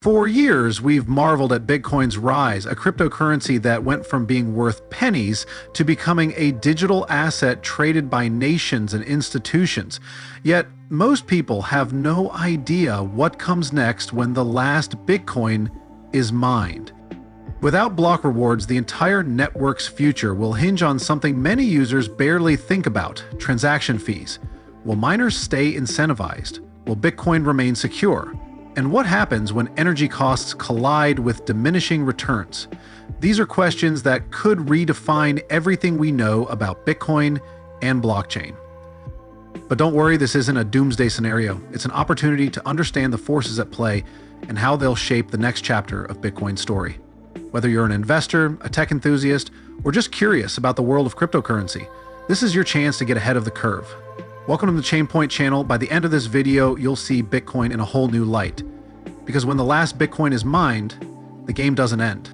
For years, we've marveled at Bitcoin's rise, a cryptocurrency that went from being worth pennies to becoming a digital asset traded by nations and institutions. Yet, most people have no idea what comes next when the last Bitcoin is mined. Without block rewards, the entire network's future will hinge on something many users barely think about: transaction fees. Will miners stay incentivized? Will Bitcoin remain secure? And what happens when energy costs collide with diminishing returns? These are questions that could redefine everything we know about Bitcoin and blockchain. But don't worry, this isn't a doomsday scenario. It's an opportunity to understand the forces at play and how they'll shape the next chapter of Bitcoin's story. Whether you're an investor, a tech enthusiast, or just curious about the world of cryptocurrency, this is your chance to get ahead of the curve. Welcome to the Chainpoint channel. By the end of this video, you'll see Bitcoin in a whole new light. Because when the last Bitcoin is mined, the game doesn't end.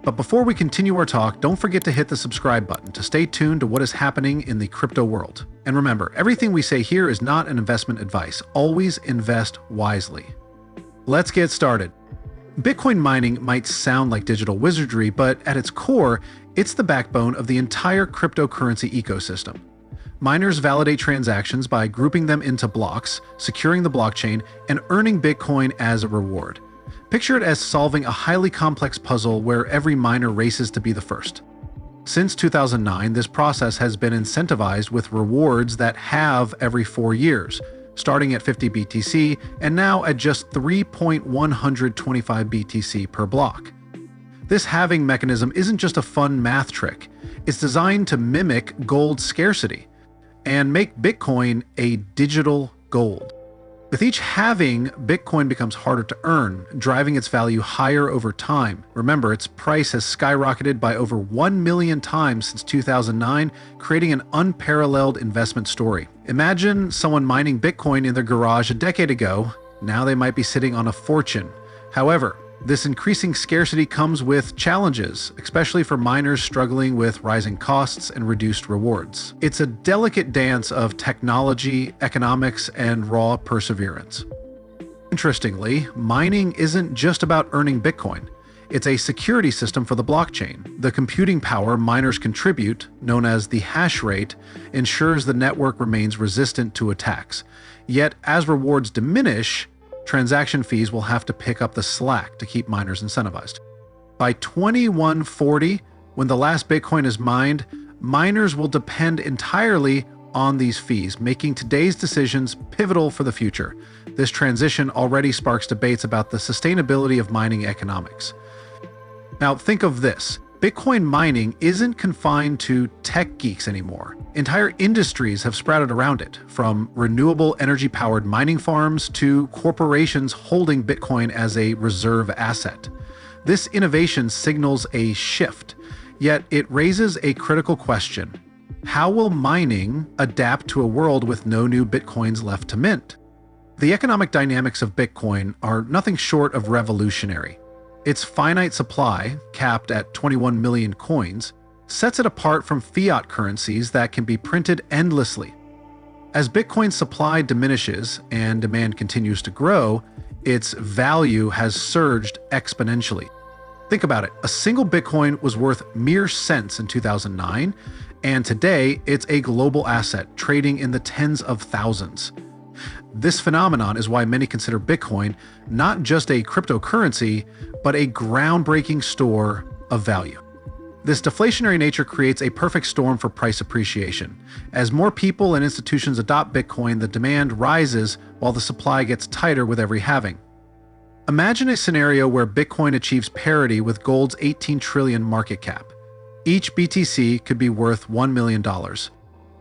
But before we continue our talk, don't forget to hit the subscribe button to stay tuned to what is happening in the crypto world. And remember, everything we say here is not an investment advice. Always invest wisely. Let's get started. Bitcoin mining might sound like digital wizardry, but at its core, it's the backbone of the entire cryptocurrency ecosystem. Miners validate transactions by grouping them into blocks, securing the blockchain, and earning Bitcoin as a reward. Picture it as solving a highly complex puzzle where every miner races to be the first. Since 2009, this process has been incentivized with rewards that halve every 4 years, starting at 50 BTC and now at just 3.125 BTC per block. This halving mechanism isn't just a fun math trick. It's designed to mimic gold scarcity and make Bitcoin a digital gold. With each halving, Bitcoin becomes harder to earn, driving its value higher over time. Remember, its price has skyrocketed by over 1 million times since 2009, creating an unparalleled investment story. Imagine someone mining Bitcoin in their garage a decade ago. Now they might be sitting on a fortune. However, this increasing scarcity comes with challenges, especially for miners struggling with rising costs and reduced rewards. It's a delicate dance of technology, economics, and raw perseverance. Interestingly, mining isn't just about earning Bitcoin. It's a security system for the blockchain. The computing power miners contribute, known as the hash rate, ensures the network remains resistant to attacks. Yet, as rewards diminish, transaction fees will have to pick up the slack to keep miners incentivized. By 2140, when the last Bitcoin is mined, miners will depend entirely on these fees, making today's decisions pivotal for the future. This transition already sparks debates about the sustainability of mining economics. Now think of this. Bitcoin mining isn't confined to tech geeks anymore. Entire industries have sprouted around it, from renewable energy-powered mining farms to corporations holding Bitcoin as a reserve asset. This innovation signals a shift, yet it raises a critical question. How will mining adapt to a world with no new Bitcoins left to mint? The economic dynamics of Bitcoin are nothing short of revolutionary. Its finite supply, capped at 21 million coins, sets it apart from fiat currencies that can be printed endlessly. As Bitcoin's supply diminishes and demand continues to grow, its value has surged exponentially. Think about it. A single Bitcoin was worth mere cents in 2009, and today it's a global asset trading in the tens of thousands. This phenomenon is why many consider Bitcoin not just a cryptocurrency, but a groundbreaking store of value. This deflationary nature creates a perfect storm for price appreciation. As more people and institutions adopt Bitcoin, the demand rises while the supply gets tighter with every halving. Imagine a scenario where Bitcoin achieves parity with gold's 18 trillion market cap. Each BTC could be worth $1 million.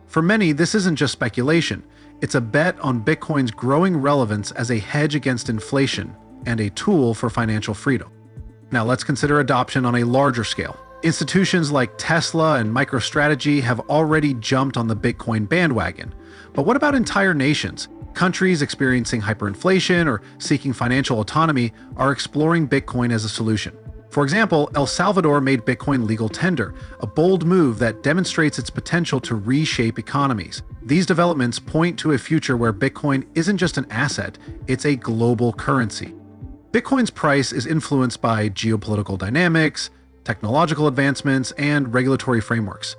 For many, this isn't just speculation. It's a bet on Bitcoin's growing relevance as a hedge against inflation and a tool for financial freedom. Now let's consider adoption on a larger scale. Institutions like Tesla and MicroStrategy have already jumped on the Bitcoin bandwagon. But what about entire nations? Countries experiencing hyperinflation or seeking financial autonomy are exploring Bitcoin as a solution. For example, El Salvador made Bitcoin legal tender, a bold move that demonstrates its potential to reshape economies. These developments point to a future where Bitcoin isn't just an asset, it's a global currency. Bitcoin's price is influenced by geopolitical dynamics, technological advancements, and regulatory frameworks.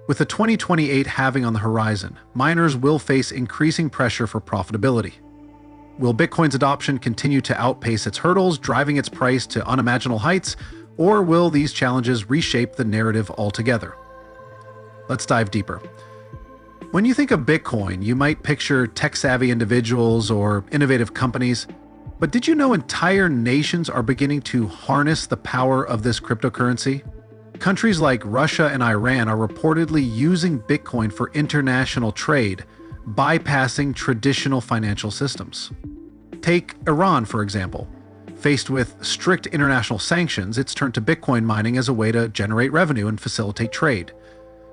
With the 2028 halving on the horizon, miners will face increasing pressure for profitability. Will Bitcoin's adoption continue to outpace its hurdles, driving its price to unimaginable heights, or will these challenges reshape the narrative altogether? Let's dive deeper. When you think of Bitcoin, you might picture tech-savvy individuals or innovative companies, but did you know entire nations are beginning to harness the power of this cryptocurrency? Countries like Russia and Iran are reportedly using Bitcoin for international trade, bypassing traditional financial systems. Take Iran, for example. Faced with strict international sanctions, it's turned to Bitcoin mining as a way to generate revenue and facilitate trade.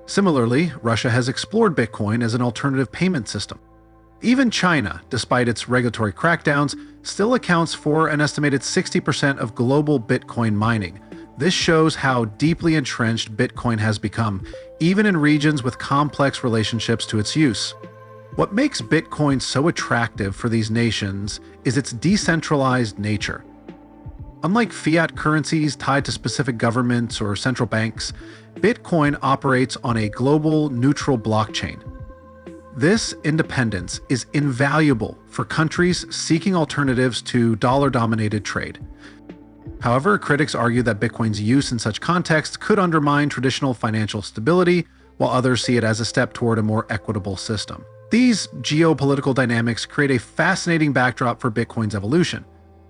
Similarly, Russia has explored Bitcoin as an alternative payment system. Even China, despite its regulatory crackdowns, still accounts for an estimated 60% of global Bitcoin mining. This shows how deeply entrenched Bitcoin has become, even in regions with complex relationships to its use. What makes Bitcoin so attractive for these nations is its decentralized nature. Unlike fiat currencies tied to specific governments or central banks, Bitcoin operates on a global, neutral blockchain. This independence is invaluable for countries seeking alternatives to dollar-dominated trade. However, critics argue that Bitcoin's use in such contexts could undermine traditional financial stability, while others see it as a step toward a more equitable system. These geopolitical dynamics create a fascinating backdrop for Bitcoin's evolution.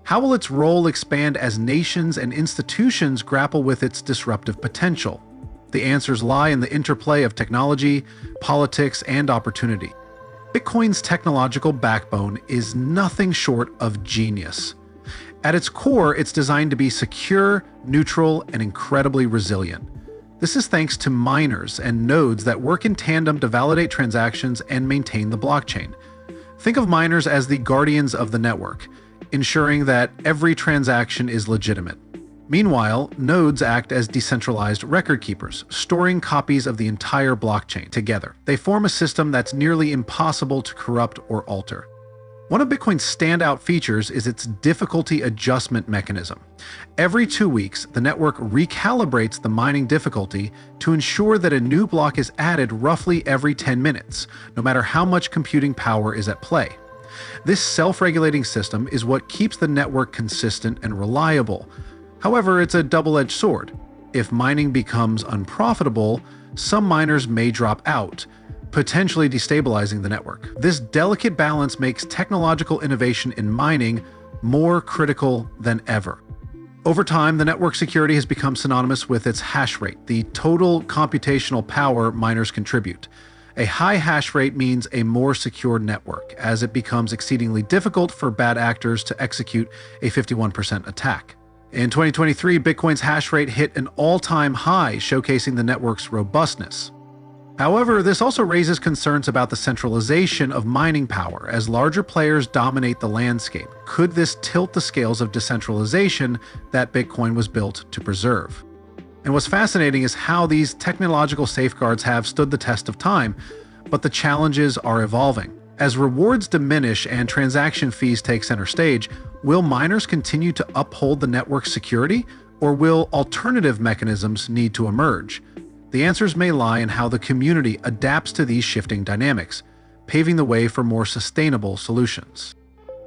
How will its role expand as nations and institutions grapple with its disruptive potential? The answers lie in the interplay of technology, politics, and opportunity. Bitcoin's technological backbone is nothing short of genius. At its core, it's designed to be secure, neutral, and incredibly resilient. This is thanks to miners and nodes that work in tandem to validate transactions and maintain the blockchain. Think of miners as the guardians of the network, ensuring that every transaction is legitimate. Meanwhile, nodes act as decentralized record keepers, storing copies of the entire blockchain together. They form a system that's nearly impossible to corrupt or alter. One of Bitcoin's standout features is its difficulty adjustment mechanism. Every 2 weeks, the network recalibrates the mining difficulty to ensure that a new block is added roughly every 10 minutes, no matter how much computing power is at play. This self-regulating system is what keeps the network consistent and reliable. However, it's a double-edged sword. If mining becomes unprofitable, some miners may drop out, potentially destabilizing the network. This delicate balance makes technological innovation in mining more critical than ever. Over time, the network security has become synonymous with its hash rate, the total computational power miners contribute. A high hash rate means a more secure network, as it becomes exceedingly difficult for bad actors to execute a 51% attack. In 2023, Bitcoin's hash rate hit an all-time high, showcasing the network's robustness. However, this also raises concerns about the centralization of mining power as larger players dominate the landscape. Could this tilt the scales of decentralization that Bitcoin was built to preserve? And what's fascinating is how these technological safeguards have stood the test of time, but the challenges are evolving. As rewards diminish and transaction fees take center stage, will miners continue to uphold the network's security, or will alternative mechanisms need to emerge? The answers may lie in how the community adapts to these shifting dynamics, paving the way for more sustainable solutions.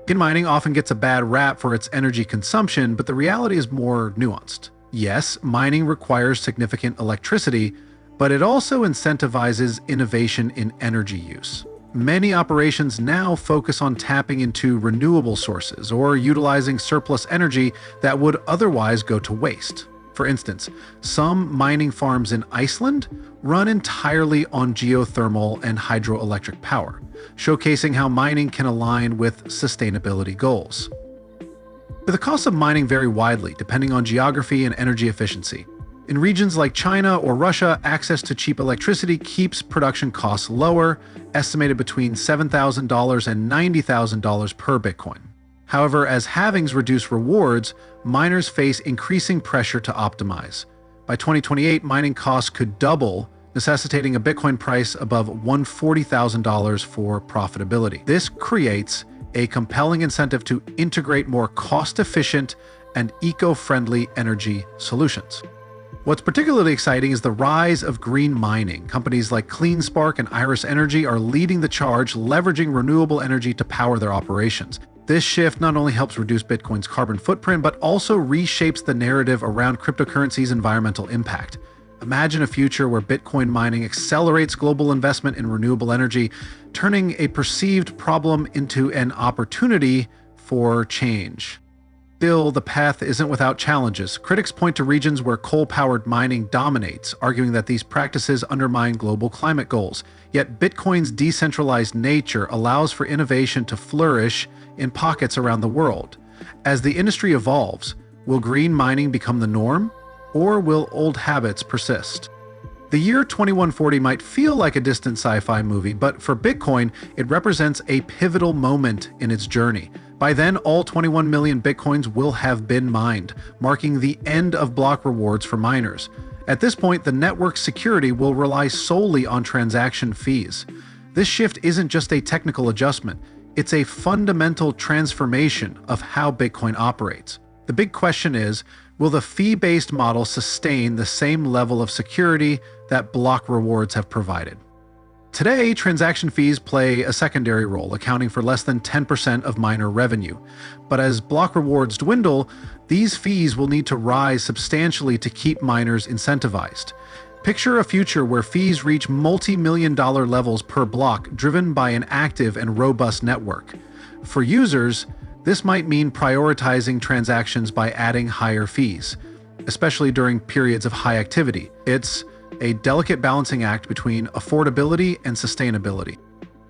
Bitcoin mining often gets a bad rap for its energy consumption, but the reality is more nuanced. Yes, mining requires significant electricity, but it also incentivizes innovation in energy use. Many operations now focus on tapping into renewable sources or utilizing surplus energy that would otherwise go to waste. For instance, some mining farms in Iceland run entirely on geothermal and hydroelectric power, showcasing how mining can align with sustainability goals. But the costs of mining vary widely depending on geography and energy efficiency. In regions like China or Russia, access to cheap electricity keeps production costs lower, estimated between $7,000 and $90,000 per Bitcoin. However, as halvings reduce rewards, miners face increasing pressure to optimize. By 2028, mining costs could double, necessitating a Bitcoin price above $140,000 for profitability. This creates a compelling incentive to integrate more cost-efficient and eco-friendly energy solutions. What's particularly exciting is the rise of green mining. Companies like CleanSpark and Iris Energy are leading the charge, leveraging renewable energy to power their operations. This shift not only helps reduce Bitcoin's carbon footprint, but also reshapes the narrative around cryptocurrency's environmental impact. Imagine a future where Bitcoin mining accelerates global investment in renewable energy, turning a perceived problem into an opportunity for change. Still, the path isn't without challenges. Critics point to regions where coal-powered mining dominates, arguing that these practices undermine global climate goals. Yet Bitcoin's decentralized nature allows for innovation to flourish in pockets around the world. As the industry evolves, will green mining become the norm, or will old habits persist? The year 2140 might feel like a distant sci-fi movie, but for Bitcoin, it represents a pivotal moment in its journey. By then, all 21 million Bitcoins will have been mined, marking the end of block rewards for miners. At this point, the network's security will rely solely on transaction fees. This shift isn't just a technical adjustment, it's a fundamental transformation of how Bitcoin operates. The big question is, will the fee-based model sustain the same level of security that block rewards have provided? Today, transaction fees play a secondary role, accounting for less than 10% of miner revenue. But as block rewards dwindle, these fees will need to rise substantially to keep miners incentivized. Picture a future where fees reach multi-million-dollar levels per block, driven by an active and robust network. For users, this might mean prioritizing transactions by adding higher fees, especially during periods of high activity. It's a delicate balancing act between affordability and sustainability.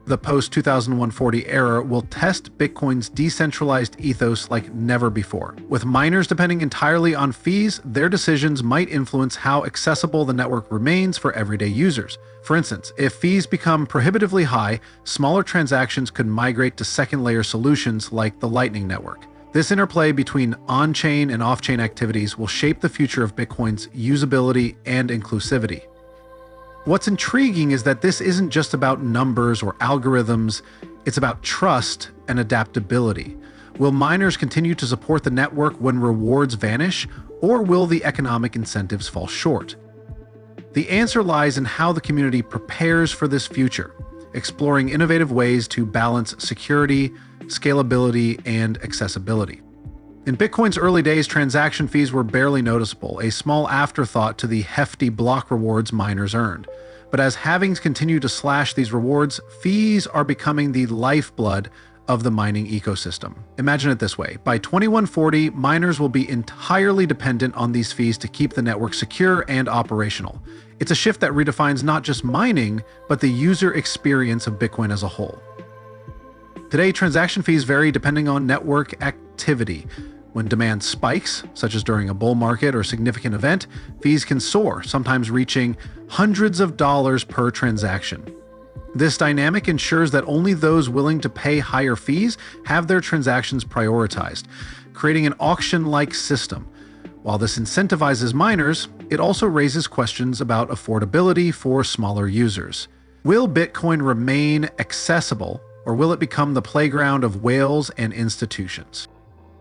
The post-2140 era will test Bitcoin's decentralized ethos like never before. With miners depending entirely on fees, their decisions might influence how accessible the network remains for everyday users. For instance, if fees become prohibitively high, smaller transactions could migrate to second-layer solutions like the Lightning Network. This interplay between on-chain and off-chain activities will shape the future of Bitcoin's usability and inclusivity. What's intriguing is that this isn't just about numbers or algorithms, it's about trust and adaptability. Will miners continue to support the network when rewards vanish, or will the economic incentives fall short? The answer lies in how the community prepares for this future, exploring innovative ways to balance security, scalability, and accessibility. In Bitcoin's early days, transaction fees were barely noticeable, a small afterthought to the hefty block rewards miners earned. But as halvings continue to slash these rewards, fees are becoming the lifeblood of the mining ecosystem. Imagine it this way: by 2140, miners will be entirely dependent on these fees to keep the network secure and operational. It's a shift that redefines not just mining, but the user experience of Bitcoin as a whole. Today, transaction fees vary depending on network activity. When demand spikes, such as during a bull market or significant event, fees can soar, sometimes reaching hundreds of dollars per transaction. This dynamic ensures that only those willing to pay higher fees have their transactions prioritized, creating an auction-like system. While this incentivizes miners, it also raises questions about affordability for smaller users. Will Bitcoin remain accessible, or will it become the playground of whales and institutions?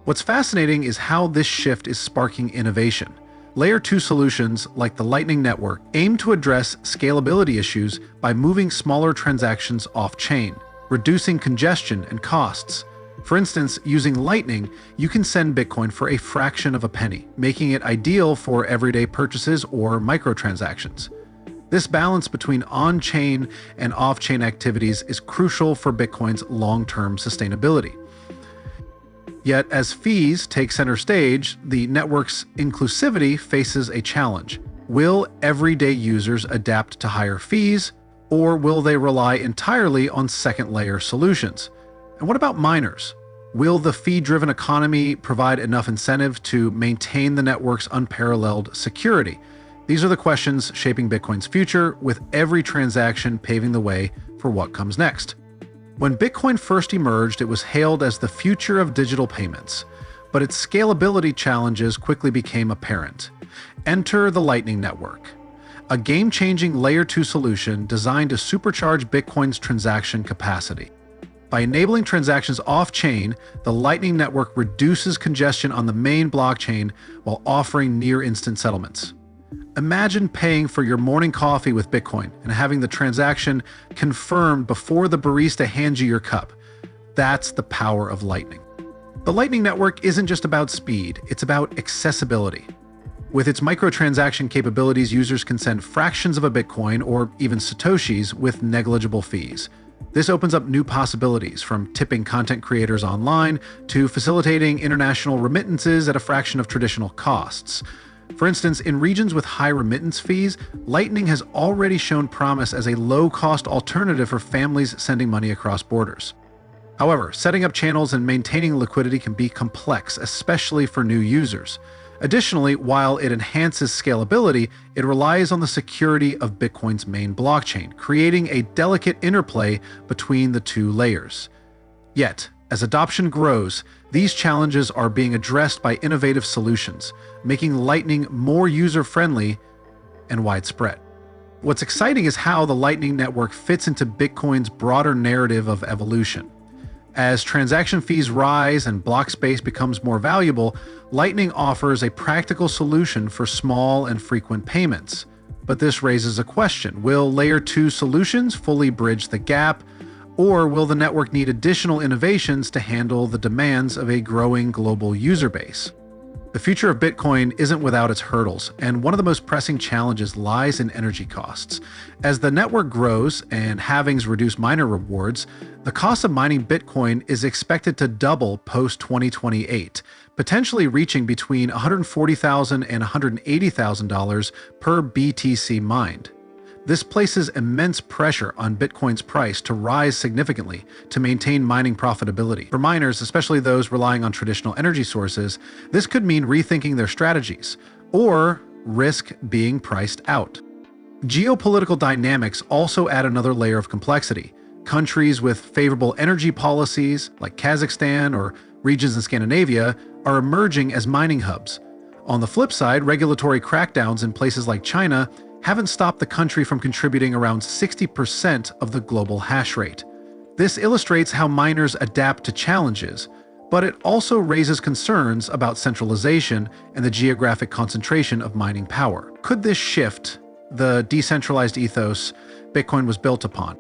What's fascinating is how this shift is sparking innovation. Layer 2 solutions, like the Lightning Network, aim to address scalability issues by moving smaller transactions off-chain, reducing congestion and costs. For instance, using Lightning, you can send Bitcoin for a fraction of a penny, making it ideal for everyday purchases or microtransactions. This balance between on-chain and off-chain activities is crucial for Bitcoin's long-term sustainability. Yet, as fees take center stage, the network's inclusivity faces a challenge. Will everyday users adapt to higher fees, or will they rely entirely on second-layer solutions? And what about miners? Will the fee-driven economy provide enough incentive to maintain the network's unparalleled security? These are the questions shaping Bitcoin's future, with every transaction paving the way for what comes next. When Bitcoin first emerged, it was hailed as the future of digital payments, but its scalability challenges quickly became apparent. Enter the Lightning Network, a game-changing Layer 2 solution designed to supercharge Bitcoin's transaction capacity. By enabling transactions off-chain, the Lightning Network reduces congestion on the main blockchain while offering near-instant settlements. Imagine paying for your morning coffee with Bitcoin and having the transaction confirmed before the barista hands you your cup. That's the power of Lightning. The Lightning Network isn't just about speed, it's about accessibility. With its microtransaction capabilities, users can send fractions of a Bitcoin or even Satoshis with negligible fees. This opens up new possibilities, from tipping content creators online to facilitating international remittances at a fraction of traditional costs. For instance, in regions with high remittance fees, Lightning has already shown promise as a low-cost alternative for families sending money across borders. However, setting up channels and maintaining liquidity can be complex, especially for new users. Additionally, while it enhances scalability, it relies on the security of Bitcoin's main blockchain, creating a delicate interplay between the two layers. Yet, as adoption grows, these challenges are being addressed by innovative solutions, making Lightning more user-friendly and widespread. What's exciting is how the Lightning Network fits into Bitcoin's broader narrative of evolution. As transaction fees rise and block space becomes more valuable, Lightning offers a practical solution for small and frequent payments. But this raises a question: will Layer 2 solutions fully bridge the gap, or will the network need additional innovations to handle the demands of a growing global user base? The future of Bitcoin isn't without its hurdles, and one of the most pressing challenges lies in energy costs. As the network grows and halvings reduce miner rewards, the cost of mining Bitcoin is expected to double post-2028, potentially reaching between $140,000 and $180,000 per BTC mined. This places immense pressure on Bitcoin's price to rise significantly to maintain mining profitability. For miners, especially those relying on traditional energy sources, this could mean rethinking their strategies, or risk being priced out. Geopolitical dynamics also add another layer of complexity. Countries with favorable energy policies, like Kazakhstan or regions in Scandinavia, are emerging as mining hubs. On the flip side, regulatory crackdowns in places like China haven't stopped the country from contributing around 60% of the global hash rate. This illustrates how miners adapt to challenges, but it also raises concerns about centralization and the geographic concentration of mining power. Could this shift the decentralized ethos Bitcoin was built upon?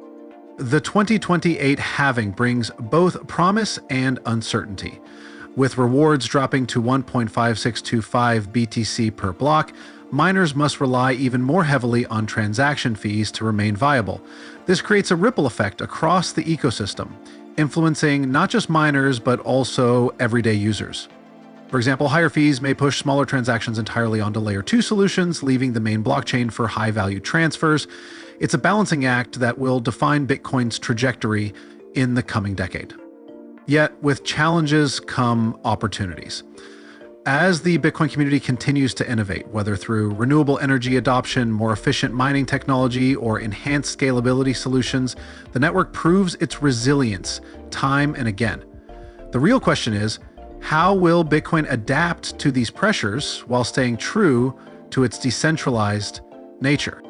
The 2028 halving brings both promise and uncertainty. With rewards dropping to 1.5625 BTC per block, miners must rely even more heavily on transaction fees to remain viable. This creates a ripple effect across the ecosystem, influencing not just miners but also everyday users. For example, higher fees may push smaller transactions entirely onto Layer 2 solutions, leaving the main blockchain for high-value transfers. It's a balancing act that will define Bitcoin's trajectory in the coming decade. Yet, with challenges come opportunities. As the Bitcoin community continues to innovate, whether through renewable energy adoption, more efficient mining technology, or enhanced scalability solutions, the network proves its resilience time and again. The real question is, how will Bitcoin adapt to these pressures while staying true to its decentralized nature?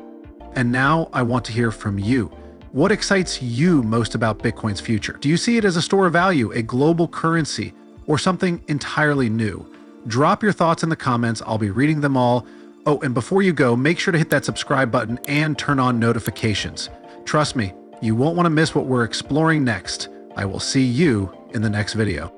And now I want to hear from you. What excites you most about Bitcoin's future? Do you see it as a store of value, a global currency, or something entirely new? Drop your thoughts in the comments. I'll be reading them all. Oh, and before you go, make sure to hit that subscribe button and turn on notifications. Trust me, you won't want to miss what we're exploring next. I will see you in the next video.